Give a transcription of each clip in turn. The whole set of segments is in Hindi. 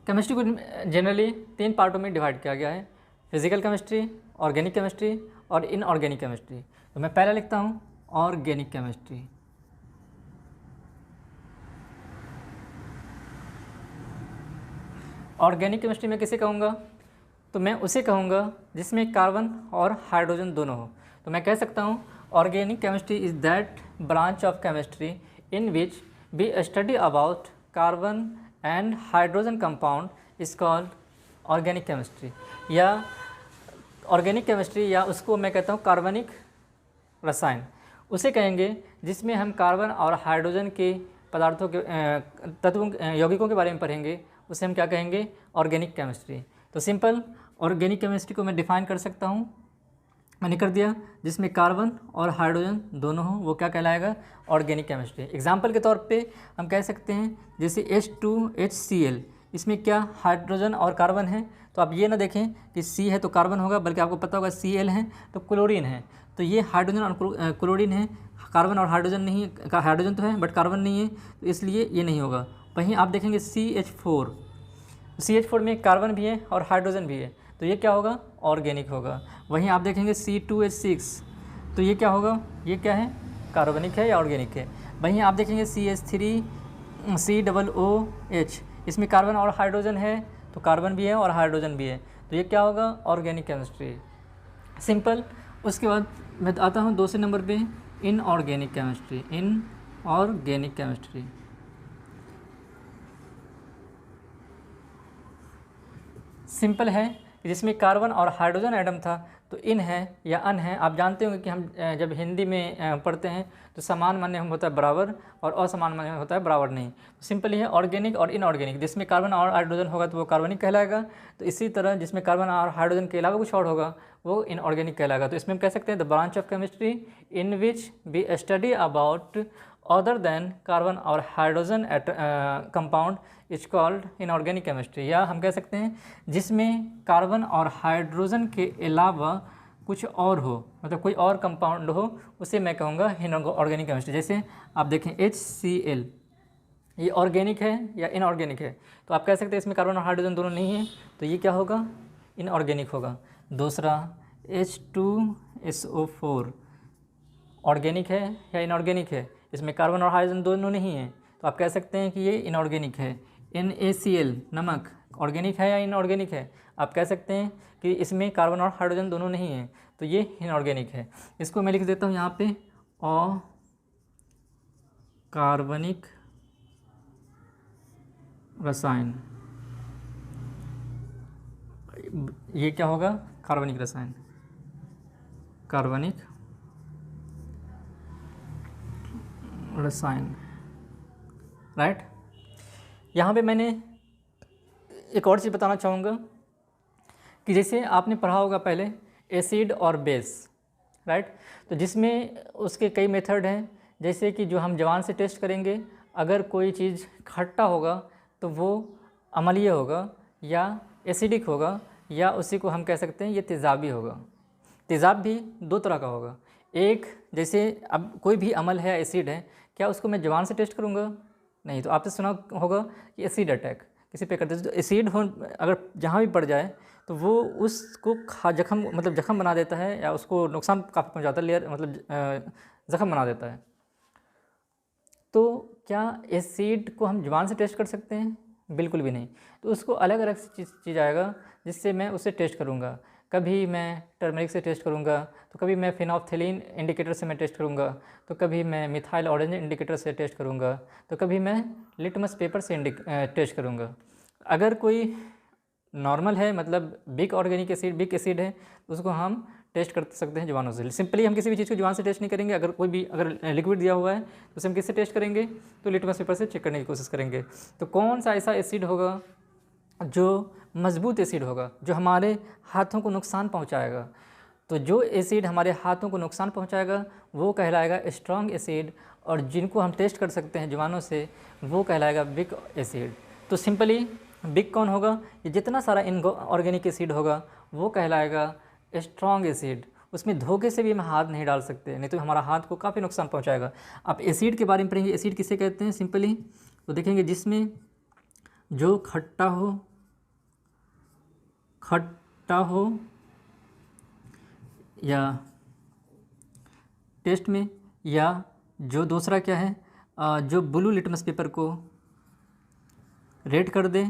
केमिस्ट्री को जनरली 3 पार्टों में डिवाइड किया गया है, फिजिकल केमिस्ट्री, ऑर्गेनिक केमिस्ट्री और इनऑर्गेनिक केमिस्ट्री। तो मैं पहला लिखता हूँ ऑर्गेनिक केमिस्ट्री। ऑर्गेनिक केमिस्ट्री में किसे कहूँगा? तो मैं उसे कहूँगा जिसमें कार्बन और हाइड्रोजन दोनों हो। तो मैं कह सकता हूँ organic chemistry is that branch of chemistry in which we study about carbon and hydrogen compound is called organic chemistry, या ऑर्गेनिक केमिस्ट्री, या उसको मैं कहता हूँ कार्बनिक रसायन। उसे कहेंगे जिसमें हम कार्बन और हाइड्रोजन के पदार्थों के तत्वों यौगिकों के बारे में पढ़ेंगे, उसे हम क्या कहेंगे? Organic chemistry. तो सिंपल ऑर्गेनिक केमिस्ट्री को मैं डिफाइन कर सकता हूँ, मैंने कर दिया, जिसमें कार्बन और हाइड्रोजन दोनों हो वो क्या कहलाएगा? Organic chemistry. एग्जाम्पल के तौर पे हम कह सकते हैं जैसे H2HCl, इसमें क्या हाइड्रोजन और कार्बन है। तो आप ये ना देखें कि C है तो कार्बन होगा, बल्कि आपको पता होगा Cl है तो क्लोरीन है। तो ये हाइड्रोजन और क्लोरीन है, कार्बन और हाइड्रोजन नहीं है। हाइड्रोजन तो है बट कार्बन नहीं है, तो इसलिए ये नहीं होगा। वहीं आप देखेंगे CH4 में कार्बन भी है और हाइड्रोजन भी है, तो ये क्या होगा? ऑर्गेनिक होगा। वहीं आप देखेंगे C2H6, तो ये क्या होगा? ये क्या है? कार्बनिक है या ऑर्गेनिक है। वहीं आप देखेंगे CH3COOH, इसमें कार्बन और हाइड्रोजन है, तो कार्बन भी है और हाइड्रोजन भी है, तो ये क्या होगा? Organic chemistry. सिंपल। उसके बाद मैं आता हूँ दूसरे नंबर पे inorganic chemistry. Inorganic chemistry simple है, जिसमें कार्बन और हाइड्रोजन एटम था, तो इन है या अन है। आप जानते होंगे कि हम जब हिंदी में पढ़ते हैं तो समान मान्य होता है बराबर और असमान मान्य होता है बराबर नहीं। तो सिंपल ही है ऑर्गेनिक और इनऑर्गेनिक। जिसमें कार्बन और हाइड्रोजन होगा तो वो कार्बनिक कहलाएगा, तो इसी तरह जिसमें कार्बन और हाइड्रोजन के अलावा कुछ और होगा वो इनऑर्गेनिक कहलाएगा। तो इसमें हम कह सकते हैं the branch of chemistry in which we study about other than carbon और hydrogen compound is called inorganic chemistry. या हम कह सकते हैं जिसमें कार्बन और हाइड्रोजन के अलावा कुछ और हो, मतलब कोई और कंपाउंड हो, उसे मैं कहूँगा इनऑर्गेनिक केमिस्ट्री। जैसे आप देखें HCl, ये ऑर्गेनिक है या इनऑर्गेनिक है? तो आप कह सकते हैं इसमें कार्बन और हाइड्रोजन दोनों नहीं है, तो ये क्या होगा? इनऑर्गेनिक होगा। दूसरा H2SO4 ऑर्गेनिक है या इनऑर्गेनिक है? इसमें कार्बन और हाइड्रोजन दोनों नहीं है, तो आप कह सकते हैं कि ये इनऑर्गेनिक है। NaCl नमक ऑर्गेनिक है या इनऑर्गेनिक है? आप कह सकते हैं कि इसमें कार्बन और हाइड्रोजन दोनों नहीं है, तो ये इनऑर्गेनिक है। इसको मैं लिख देता हूँ यहाँ पे अकार्बनिक रसायन। ये क्या होगा? कार्बनिक रसायन, कार्बनिक रसायन, राइट। यहाँ पे मैंने एक और चीज़ बताना चाहूँगा कि जैसे आपने पढ़ा होगा पहले एसिड और बेस, राइट। तो जिसमें उसके कई मेथड हैं, जैसे कि जो हम जवान से टेस्ट करेंगे, अगर कोई चीज़ खट्टा होगा तो वो अम्लीय होगा या एसिडिक होगा, या उसी को हम कह सकते हैं ये तेज़ाबी होगा। तेज़ाब भी 2 तरह का होगा। एक, जैसे अब कोई भी अम्ल है, एसिड है, क्या उसको मैं जवान से टेस्ट करूँगा? नहीं। तो आपने सुना होगा कि एसिड अटैक किसी पे करते हैं, तो एसिड हो अगर जहाँ भी पड़ जाए तो वो उसको जख्म बना देता है, या उसको नुकसान काफ़ी पहुँचाता है, लेयर मतलब ज़ख्म बना देता है। तो क्या एसिड को हम ज़ुबान से टेस्ट कर सकते हैं? बिल्कुल भी नहीं। तो उसको अलग अलग चीज़ आएगा जिससे मैं उसे टेस्ट करूँगा। कभी मैं टर्मरिक से टेस्ट करूँगा, तो कभी मैं फिनोल्फ्थेलिन इंडिकेटर से मैं टेस्ट करूँगा, तो कभी मैं मिथाइल ऑरेंज इंडिकेटर से टेस्ट करूँगा, तो कभी मैं लिटमस पेपर से टेस्ट करूँगा। अगर कोई नॉर्मल है, मतलब बिग एसिड है, तो उसको हम टेस्ट कर सकते हैं जुबानों से। सिंपली हम किसी भी चीज़ को जुबान से टेस्ट नहीं करेंगे। अगर लिक्विड दिया हुआ है तो उसे हम किससे टेस्ट करेंगे? तो लिटमस पेपर से चेक करने की कोशिश करेंगे। तो कौन सा ऐसा एसिड होगा जो मजबूत एसिड होगा, जो हमारे हाथों को नुकसान पहुंचाएगा? तो जो एसिड हमारे हाथों को नुकसान पहुंचाएगा वो कहलाएगा स्ट्रॉन्ग एसिड, और जिनको हम टेस्ट कर सकते हैं जुबानों से वो कहलाएगा वीक एसिड। तो सिंपली वीक कौन होगा? ये जितना सारा इनऑर्गेनिक एसिड होगा वो कहलाएगा स्ट्रॉन्ग एसिड। उसमें धोखे से भी हम हाथ नहीं डाल सकते, नहीं तो हमारा हाथ को काफ़ी नुकसान पहुंचाएगा। आप एसिड के बारे में पढ़ेंगे, एसिड किसे कहते हैं सिंपली, तो देखेंगे जिसमें जो खट्टा हो खट्टा हो या टेस्ट में, या जो दूसरा क्या है, जो ब्लू लिटमस पेपर को रेड कर दे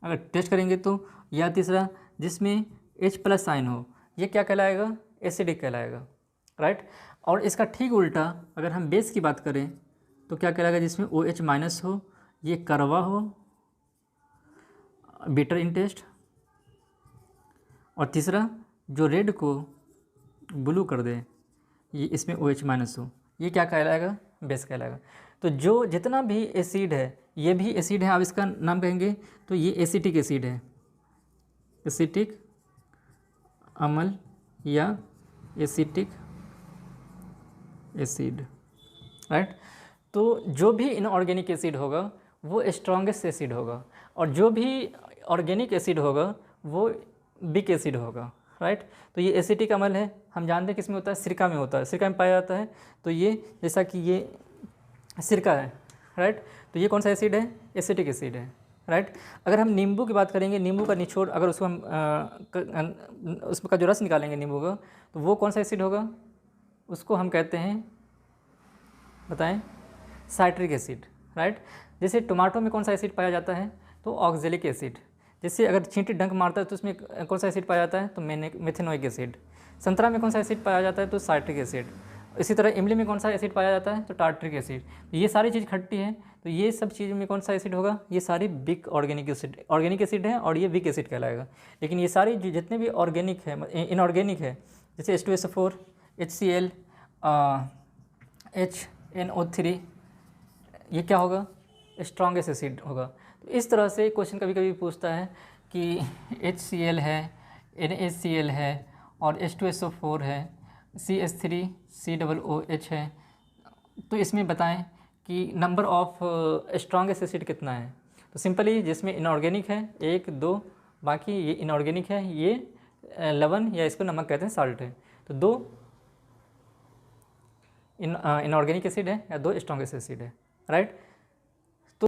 अगर टेस्ट करेंगे तो, या तीसरा जिसमें H+ साइन हो, ये क्या कहलाएगा, एसिडिक कहलाएगा, राइट। और इसका ठीक उल्टा अगर हम बेस की बात करें तो क्या कहलाएगा, जिसमें OH- हो, ये कड़वा हो, बिटर इन टेस्ट, और तीसरा जो रेड को ब्लू कर दे, ये इसमें OH- हो, ये क्या कहलाएगा, बेस कहलाएगा। तो जो जितना भी एसिड है, ये भी एसिड है, आप इसका नाम कहेंगे तो ये एसिटिक एसिड है, एसिटिक अम्ल या एसिटिक एसिड, राइट। तो जो भी इनऑर्गेनिक एसिड होगा वो स्ट्रॉन्गेस्ट एसिड होगा, और जो भी ऑर्गेनिक एसिड होगा वो वीक एसिड होगा, राइट। तो ये एसिटिक अम्ल है, हम जानते हैं किसमें होता है, सिरका में होता है, सिरका में पाया जाता है। तो ये जैसा कि ये सिरका है, राइट, तो ये कौन सा एसिड है, एसिटिक एसिड है, राइट। अगर हम नींबू की बात करेंगे, नींबू का निचोड़ अगर उसको हम उसका जो रस निकालेंगे नींबू का, तो वो कौन सा एसिड होगा, उसको हम कहते हैं, बताएं, साइट्रिक एसिड, राइट। जैसे टमाटो में कौन सा एसिड पाया जाता है, तो ऑक्जेलिक एसिड। जैसे अगर चींटी डंक मारता है तो उसमें कौन सा एसिड पाया जाता है, तो मेथेनोइक एसिड। संतरा में कौन सा एसिड पाया जाता है, तो साइट्रिक एसिड। इसी तरह इमली में कौन सा एसिड पाया जाता है, तो टार्ट्रिक एसिड। ये सारी चीज़ खट्टी है, तो ये सब चीज़ में कौन सा एसिड होगा, ये सारी वीक ऑर्गेनिक एसिड है, और ये वीक एसिड कहलाएगा। लेकिन ये सारी जितने भी ऑर्गेनिक है, इनऑर्गेनिक है, जैसे H2SO4, HCl, HNO3, ये क्या होगा, स्ट्रॉन्गेस्ट एसिड होगा। तो इस तरह से क्वेश्चन कभी कभी पूछता है कि HCl है, NaCl है, और H2SO4 है, CH3COOH है, तो इसमें बताएं कि नंबर ऑफ स्ट्रॉन्गेस्ट एसिड कितना है। तो सिंपली जिसमें इनऑर्गेनिक है 1 2, बाकी ये इनऑर्गेनिक है, ये लवण या इसको नमक कहते हैं, साल्ट है। तो 2 इनऑर्गेनिक एसिड है या 2 स्ट्रॉन्गेस्ट एसिड है, राइट।